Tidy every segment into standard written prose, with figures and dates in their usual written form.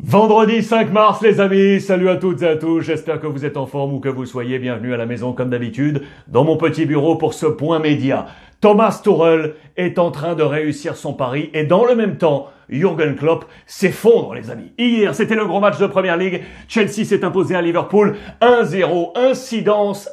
Vendredi 5 mars les amis, salut à toutes et à tous, j'espère que vous êtes en forme ou que vous soyez, bienvenue à la maison comme d'habitude, dans mon petit bureau pour ce point média. Thomas Tuchel est en train de réussir son pari et dans le même temps, Jürgen Klopp s'effondre les amis. Hier, c'était le gros match de Premier League. Chelsea s'est imposé à Liverpool 1-0. Incidence.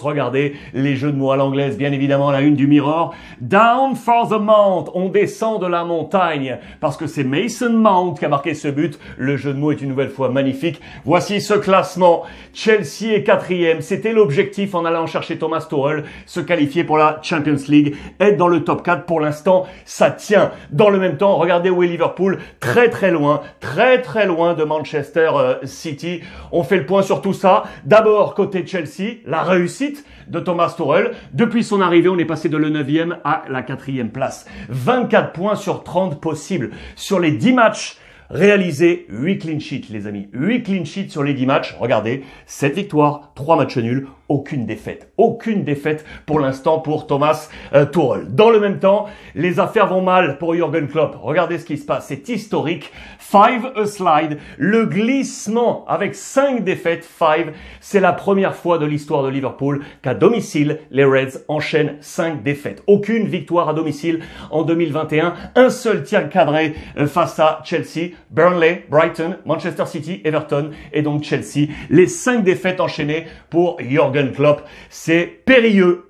Regardez les jeux de mots à l'anglaise, bien évidemment, la une du Mirror. Down for the Mount. On descend de la montagne parce que c'est Mason Mount qui a marqué ce but. Le jeu de mots est une nouvelle fois magnifique. Voici ce classement. Chelsea est 4e. C'était l'objectif en allant chercher Thomas Tuchel, se qualifier pour la Champions League, être dans le top 4. Pour l'instant, ça tient. Dans le même temps, regardez où est Liverpool, très loin de Manchester City. On fait le point sur tout ça. D'abord, côté Chelsea, la réussite de Thomas Tuchel. Depuis son arrivée, on est passé de la 9e à la 4e place. 24 points sur 30 possibles. Sur les 10 matchs réalisés, 8 clean sheets, les amis. 8 clean sheets sur les 10 matchs. Regardez, 7 victoires, 3 matchs nuls, aucune défaite. Aucune défaite pour l'instant pour Thomas Tuchel. Dans le même temps, les affaires vont mal pour Jürgen Klopp. Regardez ce qui se passe. C'est historique. 5 a slide. Le glissement avec 5 défaites. 5. C'est la première fois de l'histoire de Liverpool qu'à domicile, les Reds enchaînent 5 défaites. Aucune victoire à domicile en 2021. Un seul tir cadré face à Chelsea, Burnley, Brighton, Manchester City, Everton et donc Chelsea. Les 5 défaites enchaînées pour Jürgen Klopp. C'est périlleux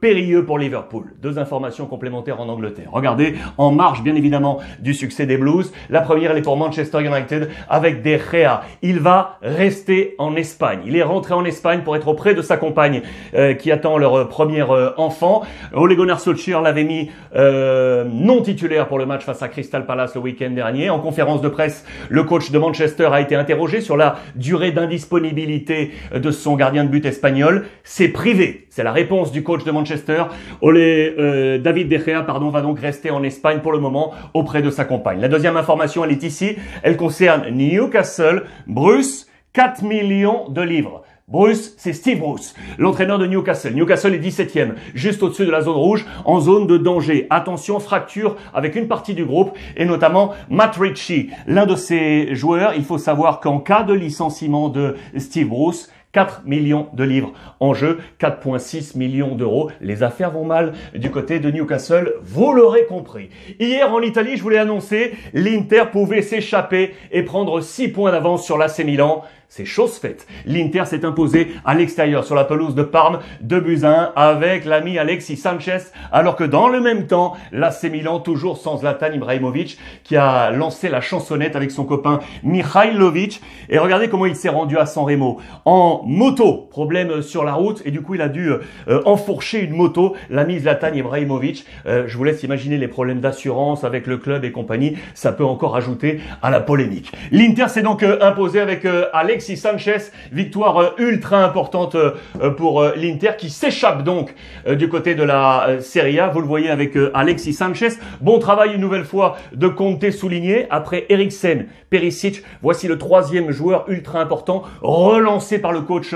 pour Liverpool. 2 informations complémentaires en Angleterre. Regardez, en marge bien évidemment du succès des Blues. La première, elle est pour Manchester United avec De Gea. Il va rester en Espagne. Il est rentré en Espagne pour être auprès de sa compagne qui attend leur premier enfant. Ole Gunnar Solskjaer l'avait mis non titulaire pour le match face à Crystal Palace le week-end dernier. En conférence de presse, le coach de Manchester a été interrogé sur la durée d'indisponibilité de son gardien de but espagnol. C'est privé. C'est la réponse du coach de Manchester. David De Gea, va donc rester en Espagne pour le moment auprès de sa compagne. La deuxième information, elle est ici. Elle concerne Newcastle. Bruce, 4 millions de livres. Bruce, c'est Steve Bruce, l'entraîneur de Newcastle. Newcastle est 17e, juste au-dessus de la zone rouge, en zone de danger. Attention, fracture avec une partie du groupe, et notamment Matt Ritchie. L'un de ces joueurs, il faut savoir qu'en cas de licenciement de Steve Bruce, 4 millions de livres en jeu, 4,6 millions d'euros. Les affaires vont mal du côté de Newcastle, vous l'aurez compris. Hier en Italie, je vous l'ai annoncé, l'Inter pouvait s'échapper et prendre 6 points d'avance sur l'AC Milan. C'est chose faite. L'Inter s'est imposé à l'extérieur sur la pelouse de Parme, 2-1 avec l'ami Alexis Sanchez, alors que dans le même temps, l'AC Milan, toujours sans Zlatan Ibrahimovic, qui a lancé la chansonnette avec son copain Mihajlovic. Et regardez comment il s'est rendu à San Remo. En moto, problème sur la route, et du coup il a dû enfourcher une moto, l'ami Zlatan Ibrahimovic. Je vous laisse imaginer les problèmes d'assurance avec le club et compagnie, ça peut encore ajouter à la polémique. L'Inter s'est donc imposé avec Alexis Sanchez, victoire ultra importante pour l'Inter qui s'échappe donc du côté de la Serie A. Vous le voyez avec Alexis Sanchez. Bon travail une nouvelle fois de Conte souligné. Après Eriksen, Perisic, voici le 3e joueur ultra important relancé par le coach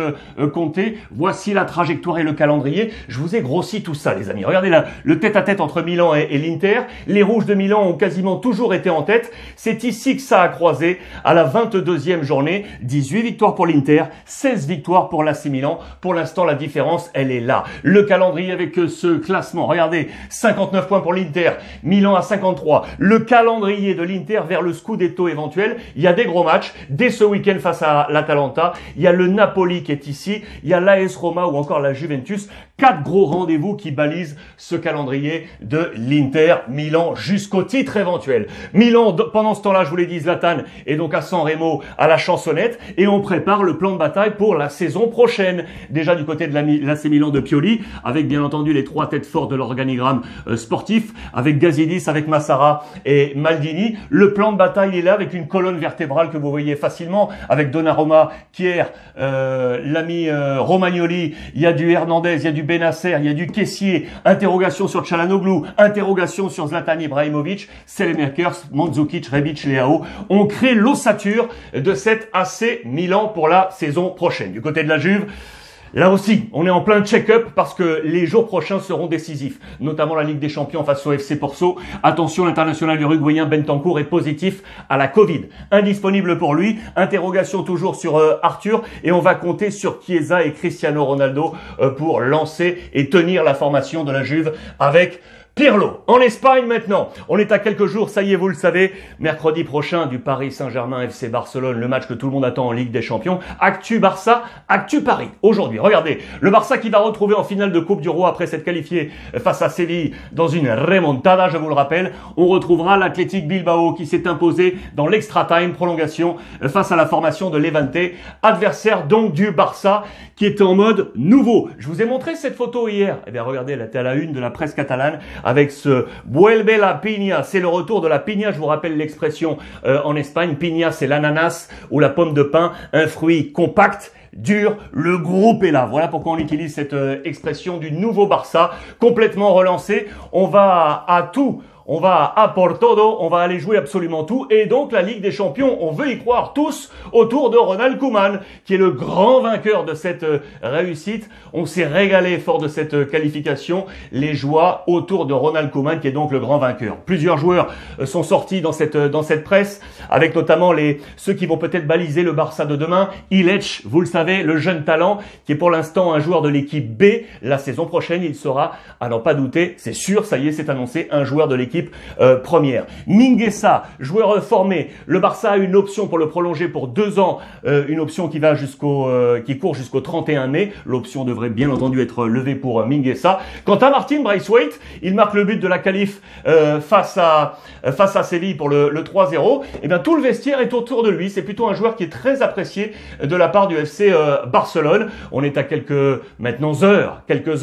Conte. Voici la trajectoire et le calendrier. Je vous ai grossi tout ça les amis. Regardez là, le tête-à-tête entre Milan et l'Inter. Les Rouges de Milan ont quasiment toujours été en tête. C'est ici que ça a croisé à la 22e journée. 18 victoires pour l'Inter, 16 victoires pour l'AC Milan. Pour l'instant, la différence, elle est là. Le calendrier avec ce classement. Regardez, 59 points pour l'Inter, Milan à 53. Le calendrier de l'Inter vers le Scudetto éventuel. Il y a des gros matchs. Dès ce week-end face à l'Atalanta, il y a le Napoli qui est ici. Il y a l'AS Roma ou encore la Juventus. 4 gros rendez-vous qui balisent ce calendrier de l'Inter. Milan jusqu'au titre éventuel. Milan, pendant ce temps-là, je vous l'ai dit, Zlatan est donc à San Remo à la chansonnette. Et on prépare le plan de bataille pour la saison prochaine. Déjà du côté de l'AC Milan de Pioli, avec bien entendu les 3 têtes fortes de l'organigramme sportif, avec Gazidis, avec Massara et Maldini. Le plan de bataille est là avec une colonne vertébrale que vous voyez facilement, avec Donnarumma, Kier, l'ami Romagnoli, il y a du Hernandez, il y a du Benasser, il y a du Kessié, interrogation sur Çalhanoğlu, interrogation sur Zlatan Ibrahimovic, Selemakers, Mandzukic, Rebic, Leao. On crée l'ossature de cette AC Milan pour la saison prochaine. Du côté de la Juve, Là aussi, on est en plein check-up parce que les jours prochains seront décisifs, notamment la Ligue des Champions face au FC Porto. Attention, l'international uruguayen Bentancur est positif à la Covid. Indisponible pour lui, interrogation toujours sur Arthur et on va compter sur Chiesa et Cristiano Ronaldo pour lancer et tenir la formation de la Juve avec Pirlo. En Espagne maintenant, on est à quelques jours, ça y est, vous le savez, mercredi prochain du Paris Saint-Germain FC Barcelone, le match que tout le monde attend en Ligue des Champions. Actu Barça, Actu Paris. Aujourd'hui, regardez, le Barça qui va retrouver en finale de Coupe du Roi après s'être qualifié face à Séville dans une remontada, je vous le rappelle. On retrouvera l'Athletic Bilbao qui s'est imposé dans l'extra time prolongation face à la formation de Levante, adversaire donc du Barça qui est en mode nouveau. Je vous ai montré cette photo hier. Eh bien, regardez, elle était à la une de la presse catalane avec ce Vuelve la piña. C'est le retour de la piña. Je vous rappelle l'expression en Espagne. Piña, c'est l'ananas ou la pomme de pin, un fruit compact, dur, le groupe est là. Voilà pourquoi on utilise cette expression du nouveau Barça, complètement relancé. On va à tout. On va à por todo, on va aller jouer absolument tout. Et donc, la Ligue des Champions, on veut y croire tous autour de Ronald Koeman, qui est le grand vainqueur de cette réussite. On s'est régalé fort de cette qualification. Les joies autour de Ronald Koeman, qui est donc le grand vainqueur. Plusieurs joueurs sont sortis dans cette presse, avec notamment ceux qui vont peut-être baliser le Barça de demain. Illich, vous le savez, le jeune talent, qui est pour l'instant un joueur de l'équipe B. La saison prochaine, il sera, à n'en pas douter, c'est sûr, ça y est, c'est annoncé, un joueur de l'équipe première. Mingueza, joueur formé. Le Barça a une option pour le prolonger pour 2 ans, une option qui va qui court jusqu'au 31 mai. L'option devrait bien entendu être levée pour Mingueza. Quant à Martin Braithwaite, il marque le but de la qualif face à Séville pour le 3-0. Et bien tout le vestiaire est autour de lui. C'est plutôt un joueur qui est très apprécié de la part du FC Barcelone. On est à quelques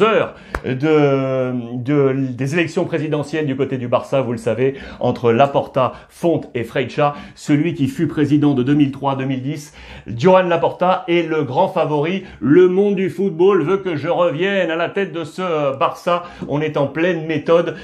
heures des élections présidentielles du côté du Barça. Vous le savez, entre Laporta, Font et Freixa, celui qui fut président de 2003 à 2010, Joan Laporta est le grand favori. Le monde du football veut que je revienne à la tête de ce Barça. On est en pleine méthode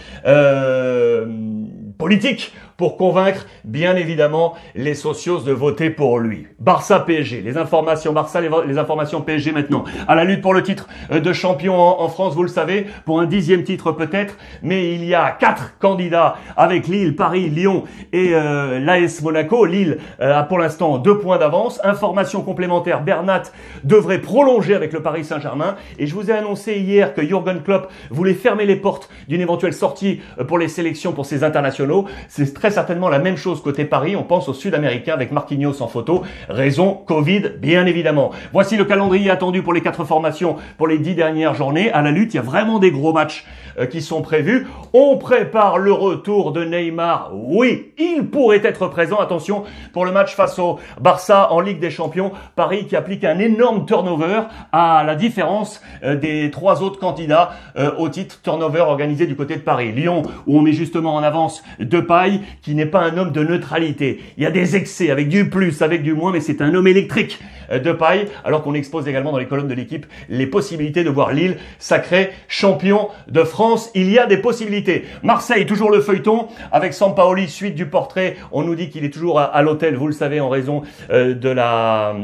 politique pour convaincre, bien évidemment, les socios de voter pour lui. Barça PSG, les informations Barça, les informations PSG maintenant. À la lutte pour le titre de champion en France, vous le savez, pour un 10e titre peut-être, mais il y a 4 candidats avec Lille, Paris, Lyon et l'AS Monaco. Lille a pour l'instant 2 points d'avance. Information complémentaire, Bernat devrait prolonger avec le Paris Saint-Germain. Et je vous ai annoncé hier que Jürgen Klopp voulait fermer les portes d'une éventuelle sortie pour les sélections, pour ses internationaux. C'est très certainement la même chose côté Paris. On pense aux Sud-Américains avec Marquinhos en photo. Raison Covid, bien évidemment. Voici le calendrier attendu pour les 4 formations pour les 10 dernières journées. À la lutte, il y a vraiment des gros matchs qui sont prévus. On prépare le retour de Neymar. Oui, il pourrait être présent. Attention pour le match face au Barça en Ligue des Champions. Paris qui applique un énorme turnover à la différence des 3 autres candidats au titre turnover organisé du côté de Paris. Lyon, où on met justement en avance Depay, qui n'est pas un homme de neutralité. Il y a des excès avec du plus, avec du moins, mais c'est un homme électrique, Depay, alors qu'on expose également dans les colonnes de l'équipe les possibilités de voir Lille sacré champion de France. Il y a des possibilités. Marseille, toujours le feuilleton, avec Sampaoli, suite du portrait. On nous dit qu'il est toujours à l'hôtel, vous le savez, en raison de la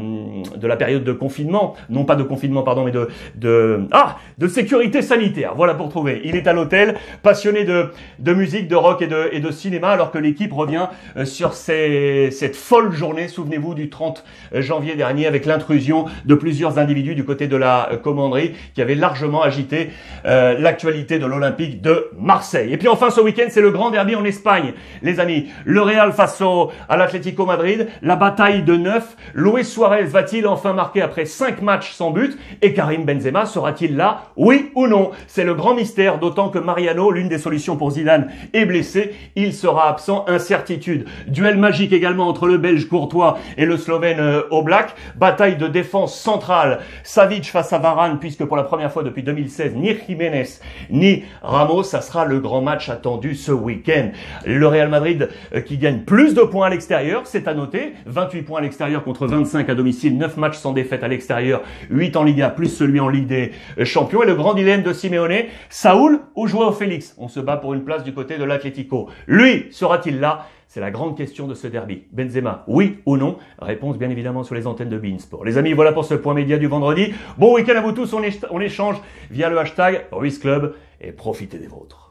période de confinement. Non pas de confinement, pardon, mais de sécurité sanitaire. Voilà pour trouver. Il est à l'hôtel, passionné de musique, de rock et de cinéma, alors que l'équipe revient sur cette folle journée, souvenez-vous, du 30 janvier dernier, avec l'intrusion de plusieurs individus du côté de la commanderie qui avaient largement agité l'actualité de l'Olympique de Marseille. Et puis enfin, ce week-end, c'est le grand derby en Espagne, les amis. Le Real face à l'Atlético Madrid, la bataille de 9. Luis Suarez va-t-il enfin marquer après 5 matchs sans but? Et Karim Benzema sera-t-il là? Oui ou non? C'est le grand mystère, d'autant que Mariano, l'une des solutions pour Zidane, est blessé. Il sera absent, incertitude. Duel magique également entre le Belge Courtois et le Slovène Oblak. Bataille de défense centrale. Savic face à Varane, puisque pour la première fois depuis 2016, ni Jiménez ni Ramos, ça sera le grand match attendu ce week-end. Le Real Madrid qui gagne plus de points à l'extérieur, c'est à noter. 28 points à l'extérieur contre 25 à domicile, 9 matchs sans défaite à l'extérieur, 8 en Liga, plus celui en Ligue des Champions. Et le grand dilemme de Simeone, Saúl ou João Félix? On se bat pour une place du côté de l'Atlético. Lui, sera-t-il là? C'est la grande question de ce derby. Benzema, oui ou non? Réponse bien évidemment sur les antennes de beIN Sport. Les amis, voilà pour ce point média du vendredi. Bon week-end à vous tous, on échange via le hashtag RuizClub et profitez des vôtres.